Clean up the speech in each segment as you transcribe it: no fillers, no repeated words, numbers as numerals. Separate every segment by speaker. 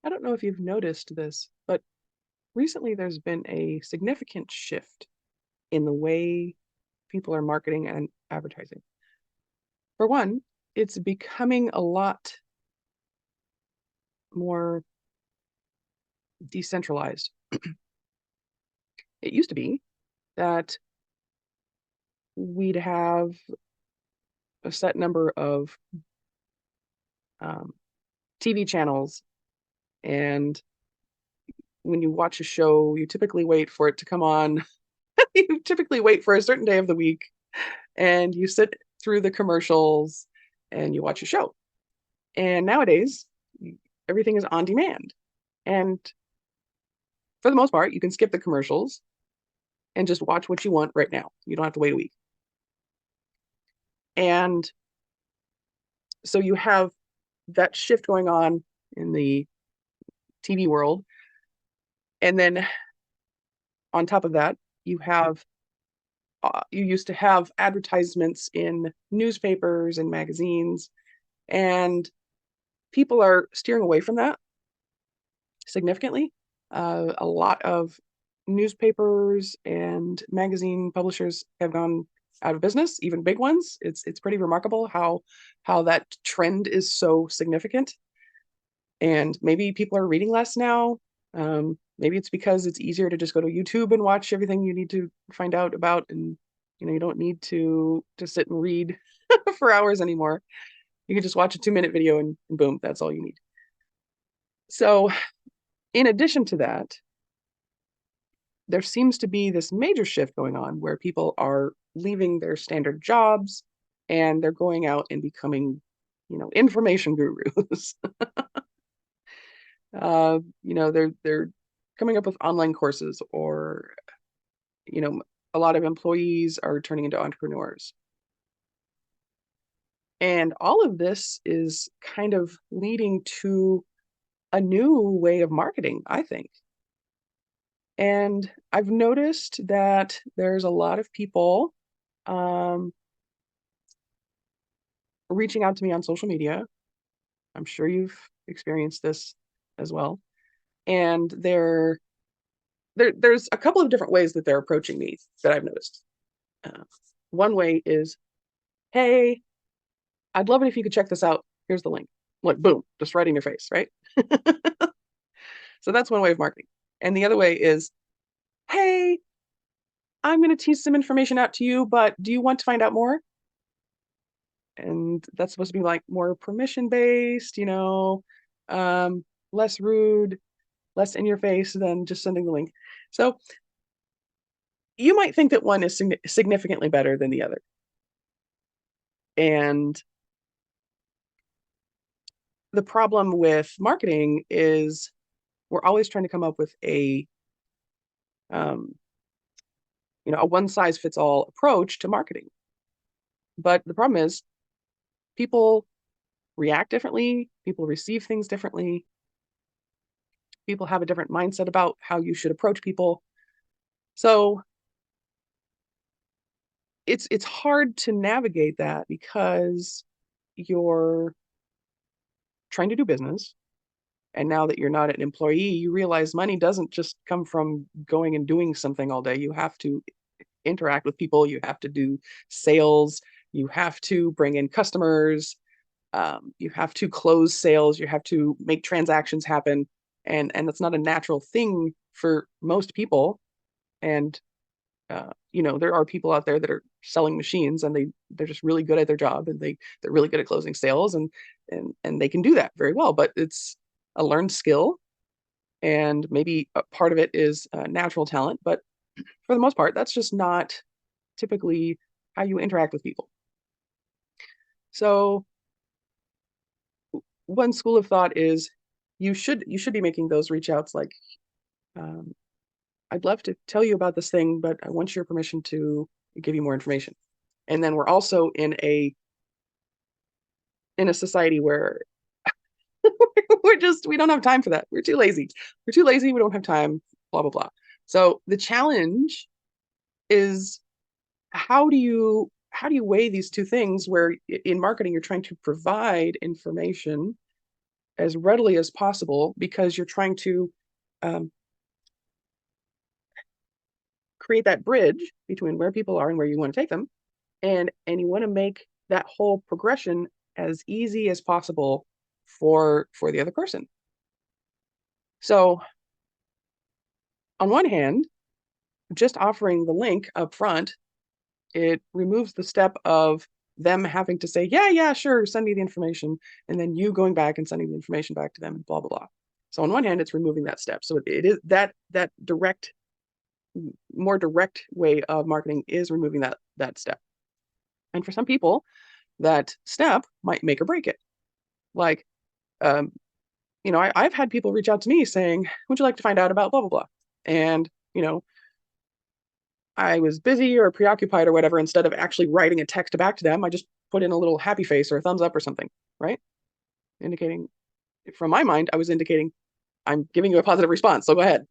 Speaker 1: I don't know if you've noticed this, but recently there's been a significant shift in the way people are marketing and advertising. For one, it's becoming a lot more decentralized. It used to be that we'd have a set number of um, TV channels, and when you watch a show, you typically wait for it to come on. You typically wait for a certain day of the week, and you sit through the commercials and you watch a show. And nowadays, everything is on demand. And for the most part, you can skip the commercials and just watch what you want right now. You don't have to wait a week. And so you have that shift going on in the TV world. And then on top of that, you used to have advertisements in newspapers and magazines, and people are steering away from that significantly. A lot of newspapers and magazine publishers have gone out of business, even big ones. It's pretty remarkable how that trend is so significant. And maybe people are reading less now. Maybe it's because it's easier to just go to YouTube and watch everything you need to find out about, and you don't need to sit and read for hours anymore. You can just watch a 2-minute video and boom, that's all you need. So, in addition to that, there seems to be this major shift going on where people are leaving their standard jobs and they're going out and becoming, information gurus. They're coming up with online courses, or you know, a lot of employees are turning into entrepreneurs. And all of this is kind of leading to a new way of marketing, I think. And I've noticed that there's a lot of people um, reaching out to me on social media. I'm sure you've experienced this as well. And there's a couple of different ways that they're approaching me that I've noticed. Uh, One way is, "Hey, I'd love it if you could check this out. Here's the link." Like, boom, just right in your face, right? So that's one way of marketing. And the other way is, "Hey, I'm going to tease some information out to you, but do you want to find out more?" And that's supposed to be like more permission based, less rude, less in your face than just sending the link. So you might think that one is significantly better than the other. And the problem with marketing is we're always trying to come up with um, a one size fits all approach to marketing. But the problem is people react differently, people receive things differently, people have a different mindset about how you should approach people. So it's hard to navigate that because you're trying to do business. And now that you're not an employee, you realize money doesn't just come from going and doing something all day. You have to interact with people, you have to do sales, you have to bring in customers, you have to close sales, you have to make transactions happen. And that's not a natural thing for most people. And there are people out there that are selling machines, and they're just really good at their job, and they're really good at closing sales, and they can do that very well, but it's a learned skill, and maybe a part of it is natural talent, but for the most part that's just not typically how you interact with people. So one school of thought is you should be making those reach outs like, um, "I'd love to tell you about this thing, but I want your permission to give you more information." And then we're also in a society where we don't have time for that. We're too lazy. We're too lazy. We don't have time. Blah blah blah. So the challenge is, how do you weigh these two things where in marketing you're trying to provide information, as readily as possible because you're trying to um, create that bridge between where people are and where you want to take them, and you want to make that whole progression as easy as possible for the other person. So on one hand, just offering the link up front, it removes the step of them having to say, yeah, yeah, sure, send me the information, and then you going back and sending the information back to them, and blah blah blah. So on one hand, it's removing that step. So it is that direct, more direct way of marketing is removing that step. And for some people, that step might make or break it. Like, um, I've had people reach out to me saying, would you like to find out about blah blah blah? And I was busy or preoccupied or whatever. Instead of actually writing a text back to them, I just put in a little happy face or a thumbs up or something, right? Indicating, from my mind, I was indicating I'm giving you a positive response. So go ahead.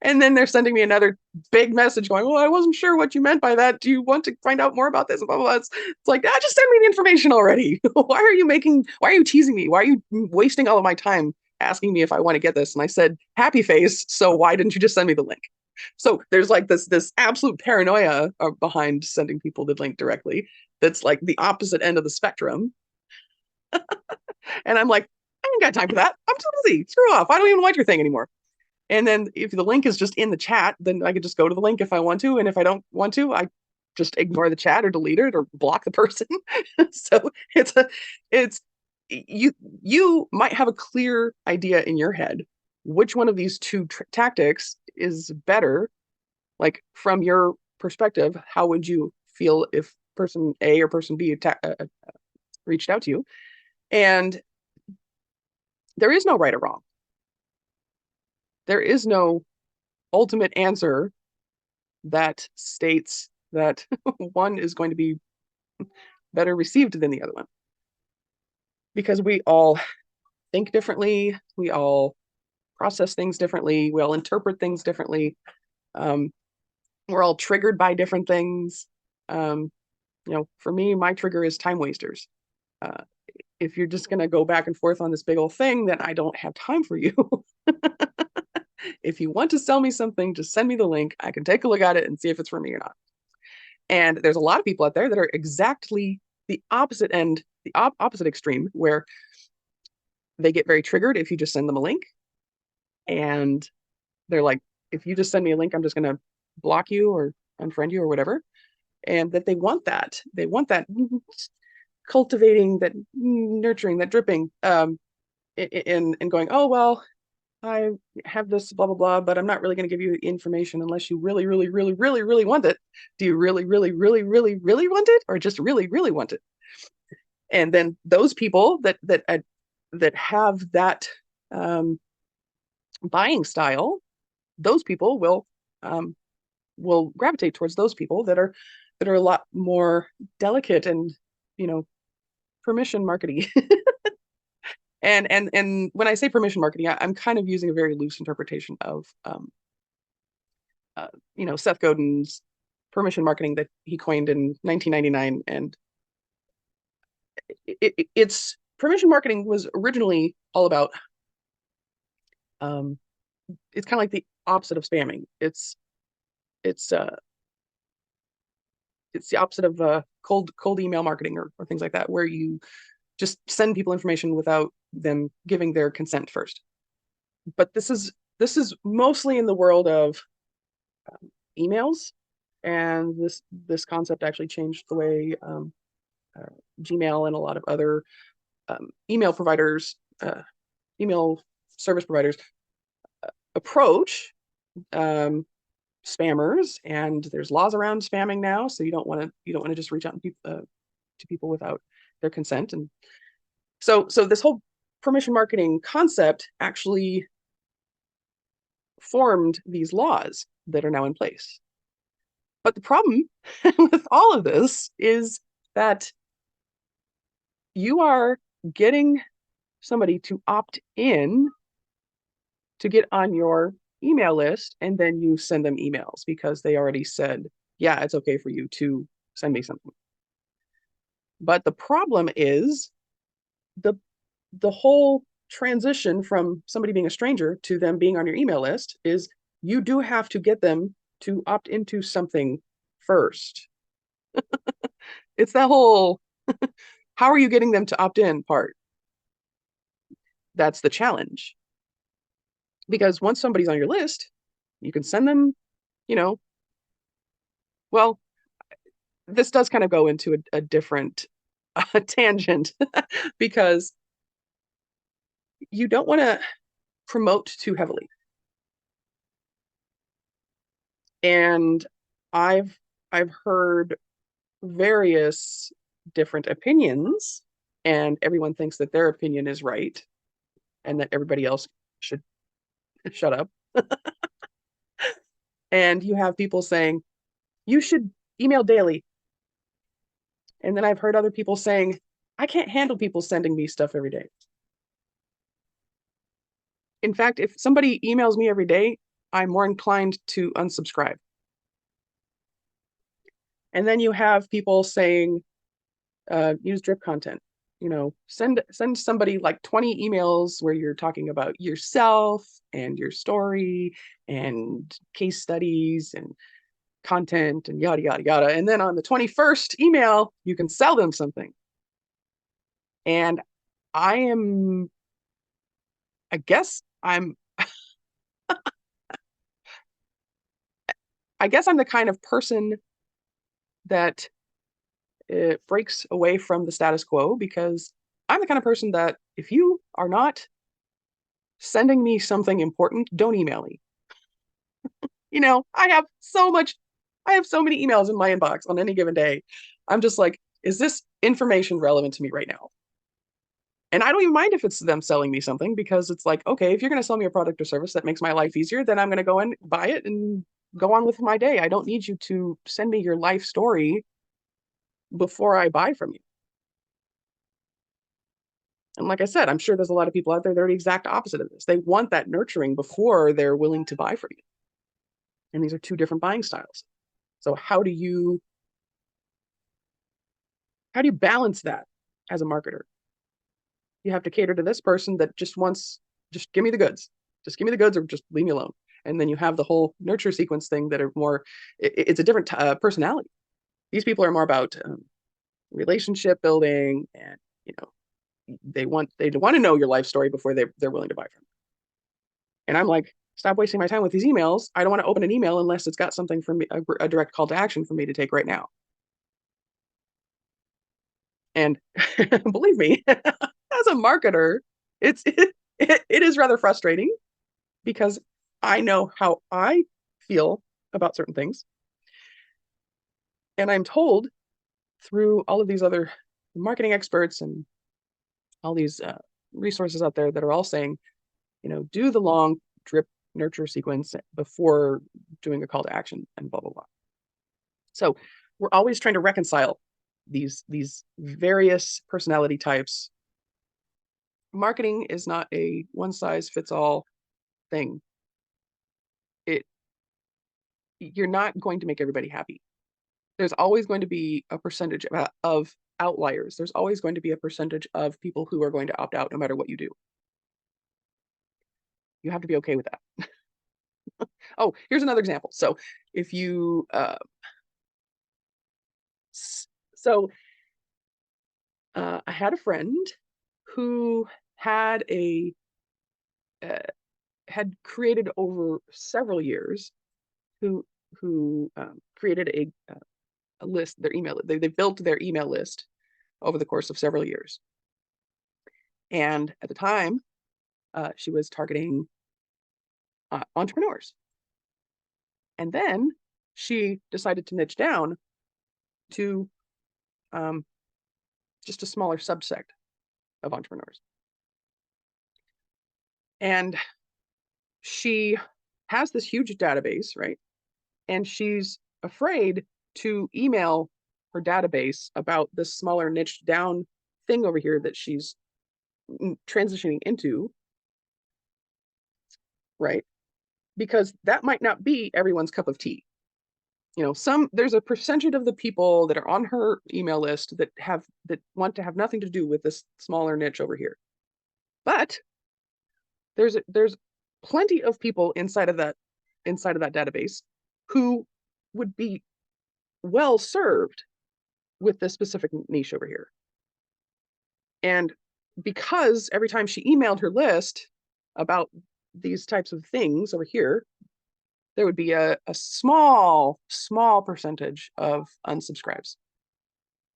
Speaker 1: And then they're sending me another big message going, well, I wasn't sure what you meant by that. Do you want to find out more about this? Blah, blah, blah. It's like, just send me the information already. Why are you teasing me? Why are you wasting all of my time asking me if I want to get this? And I said, happy face. So why didn't you just send me the link? So there's like this absolute paranoia behind sending people the link directly. That's like the opposite end of the spectrum. And I'm like, I ain't got time for that. I'm too busy. Screw off. I don't even want your thing anymore. And then if the link is just in the chat, then I could just go to the link if I want to. And if I don't want to, I just ignore the chat or delete it or block the person. So it's you might have a clear idea in your head which one of these two tactics is better. Like from your perspective, how would you feel if person A or person B reached out to you? And there is no right or wrong. There is no ultimate answer that states that one is going to be better received than the other one. Because we all think differently, we all process things differently, we all interpret things differently. We're all triggered by different things. For me, my trigger is time wasters. If you're just going to go back and forth on this big old thing, then I don't have time for you. If you want to sell me something, just send me the link. I can take a look at it and see if it's for me or not. And there's a lot of people out there that are exactly the opposite end, the opposite extreme, where they get very triggered if you just send them a link. And they're like, if you just send me a link, I'm just going to block you or unfriend you or whatever. And that they want that. They want that cultivating, that nurturing, that dripping, and going, oh, well, I have this blah, blah, blah, but I'm not really going to give you information unless you really, really, really, really, really want it. Do you really, really, really, really, really want it, or just really, really want it? And then those people that have that buying style, those people will gravitate towards those people that are a lot more delicate and permission marketing. And when I say permission marketing, I'm kind of using a very loose interpretation of Seth Godin's permission marketing that he coined in 1999. And it's permission marketing was originally all about it's kind of like the opposite of spamming. It's the opposite of cold email marketing or things like that, where you just send people information without them giving their consent first. But this is mostly in the world of emails, and this concept actually changed the way Gmail and a lot of other email providers, email service providers approach spammers. And there's laws around spamming now, so you don't want to just reach out to people without their consent. And so this whole permission marketing concept actually formed these laws that are now in place. But the problem with all of this is that you are getting somebody to opt in to get on your email list, and then you send them emails because they already said, yeah, it's okay for you to send me something. But the problem is the whole transition from somebody being a stranger to them being on your email list is you do have to get them to opt into something first. It's that whole how are you getting them to opt in part? That's the challenge. Because once somebody's on your list, you can send them, you know, well, this does kind of go into a different tangent because you don't want to promote too heavily. And I've I've heard various different opinions, and everyone thinks that their opinion is right and that everybody else should shut up. And you have people saying, you should email daily. And then I've heard other people saying, I can't handle people sending me stuff every day. In fact, if somebody emails me every day, I'm more inclined to unsubscribe. And then you have people saying, use drip content. Send somebody like 20 emails where you're talking about yourself and your story and case studies and content and yada yada yada. And then on the 21st email, you can sell them something. And I am, I guess I'm, I guess I'm the kind of person that it breaks away from the status quo because I'm the kind of person that if you are not sending me something important, don't email me. I have so many emails in my inbox on any given day. I'm just like, is this information relevant to me right now? And I don't even mind if it's them selling me something because it's like, okay, if you're going to sell me a product or service that makes my life easier, then I'm going to go and buy it and go on with my day. I don't need you to send me your life story before I buy from you. And like I said, I'm sure there's a lot of people out there that are the exact opposite of this. They want that nurturing before they're willing to buy from you. And these are two different buying styles. So how do you balance that as a marketer? You have to cater to this person that just wants, just give me the goods. Just give me the goods or just leave me alone. And then you have the whole nurture sequence thing that are more, it's a different personality. These people are more about relationship building and, they want to know your life story before they're willing to buy from you. And I'm like, stop wasting my time with these emails. I don't want to open an email unless it's got something for me, a direct call to action for me to take right now. And believe me, as a marketer, it is rather frustrating because I know how I feel about certain things. And I'm told through all of these other marketing experts and all these resources out there that are all saying, do the long drip nurture sequence before doing a call to action and blah, blah, blah. So we're always trying to reconcile these various personality types. Marketing is not a one size fits all thing. You're not going to make everybody happy. There's always going to be a percentage of outliers. There's always going to be a percentage of people who are going to opt out no matter what you do. You have to be okay with that. Oh, here's another example. So if you, I had a friend who had uh, had created over several years, who created a list, their email. They built their email list over the course of several years. And at the time, she was targeting entrepreneurs. And then she decided to niche down to just a smaller subset of entrepreneurs. And she has this huge database, right? And she's afraid to email her database about this smaller niche down thing over here that she's transitioning into, right? Because that might not be everyone's cup of tea. There's a percentage of the people that are on her email list that want to have nothing to do with this smaller niche over here. But there's plenty of people inside of that database who would be well served with this specific niche over here. And because every time she emailed her list about these types of things over here, there would be a small percentage of unsubscribes.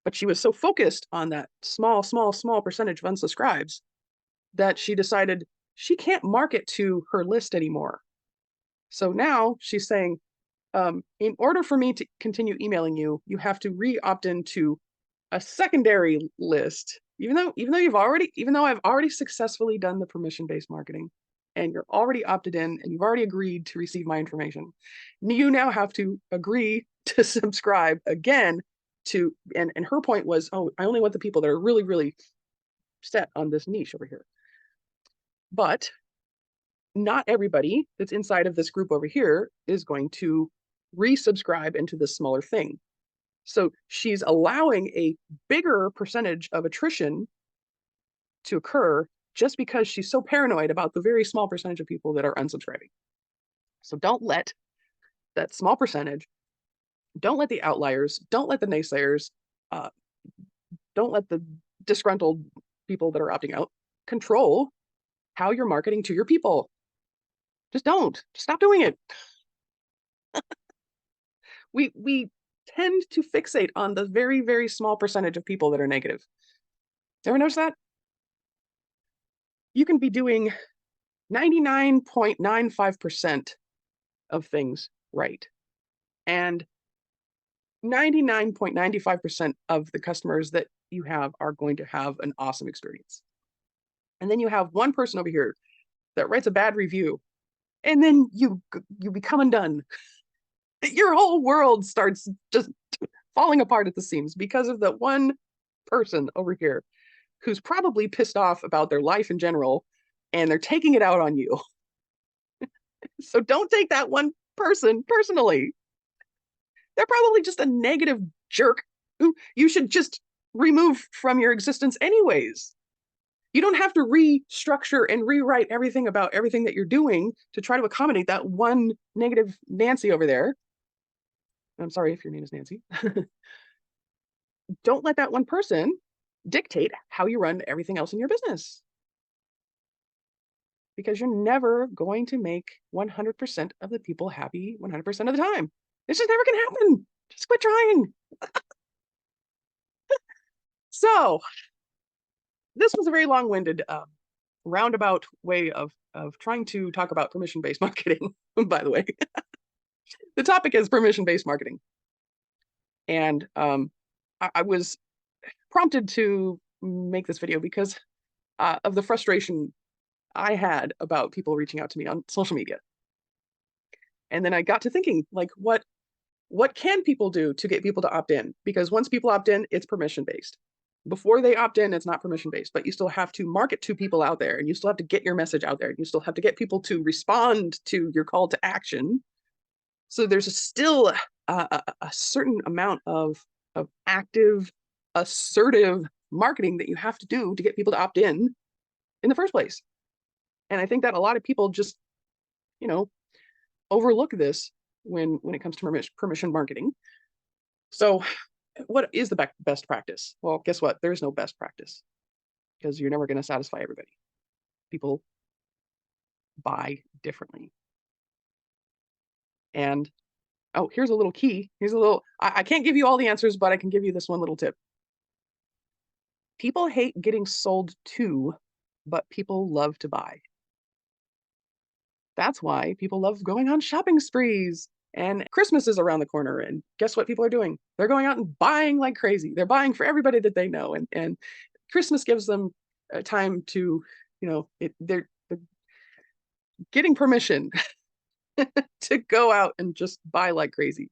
Speaker 1: But she was so focused on that small percentage of unsubscribes that she decided she can't market to her list anymore. So now she's saying, in order for me to continue emailing you, you have to re-opt into a secondary list, even though I've already successfully done the permission-based marketing and you're already opted in and you've already agreed to receive my information. You now have to agree to subscribe again to, and her point was, oh, I only want the people that are really, really set on this niche over here. But not everybody that's inside of this group over here is going to resubscribe into this smaller thing. So she's allowing a bigger percentage of attrition to occur just because she's so paranoid about the very small percentage of people that are unsubscribing. So don't let that small percentage, don't let the outliers, don't let the naysayers, uh, don't let the disgruntled people that are opting out control how you're marketing to your people. Just don't. Just stop doing it. We tend to fixate on the very small percentage of people that are negative. Ever notice that? You can be doing 99.95% of things right. And 99.95% of the customers that you have are going to have an awesome experience. And then you have one person over here that writes a bad review, and then you become undone. Your whole world starts just falling apart at the seams because of that one person over here who's probably pissed off about their life in general, and they're taking it out on you. So don't take that one person personally. They're probably just a negative jerk who you should just remove from your existence anyways. You don't have to restructure and rewrite everything about everything that you're doing to try to accommodate that one negative Nancy over there. I'm sorry if your name is Nancy. Don't let that one person dictate how you run everything else in your business, because you're never going to make 100% of the people happy 100% of the time. It's just never going to happen. Just quit trying. So this was a very long-winded, roundabout way of trying to talk about permission-based marketing. By the way, the topic is permission-based marketing, and I was prompted to make this video because of the frustration I had about people reaching out to me on social media. And then I got to thinking, like, what can people do to get people to opt in? Because once people opt in, it's permission-based. Before they opt in, it's not permission-based, but you still have to market to people out there, and you still have to get your message out there, and you still have to get people to respond to your call to action. So there's still a certain amount of active, assertive marketing that you have to do to get people to opt in the first place. And I think that a lot of people just, overlook this when it comes to permission marketing. So what is the best practice? Well, guess what? There's no best practice, because you're never going to satisfy everybody. People buy differently. And oh, here's a little key. I can't give you all the answers, but I can give you this one little tip. People hate getting sold to, but people love to buy. That's why people love going on shopping sprees. And Christmas is around the corner, and guess what people are doing? They're going out and buying like crazy. They're buying for everybody that they know, and Christmas gives them time to, they're getting permission to go out and just buy like crazy.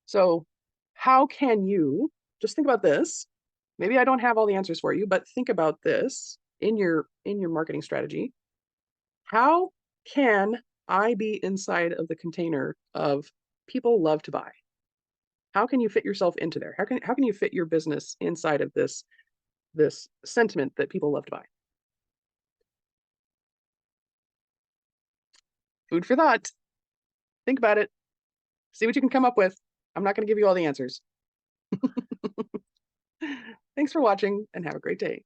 Speaker 1: So how can you just think about this? Maybe I don't have all the answers for you, but think about this in your marketing strategy. How can I be inside of the container of people love to buy? How can you fit yourself into there? How can you fit your business inside of this this sentiment that people love to buy. Food for thought. Think about it. See what you can come up with. I'm not going to give you all the answers. Thanks for watching and have a great day.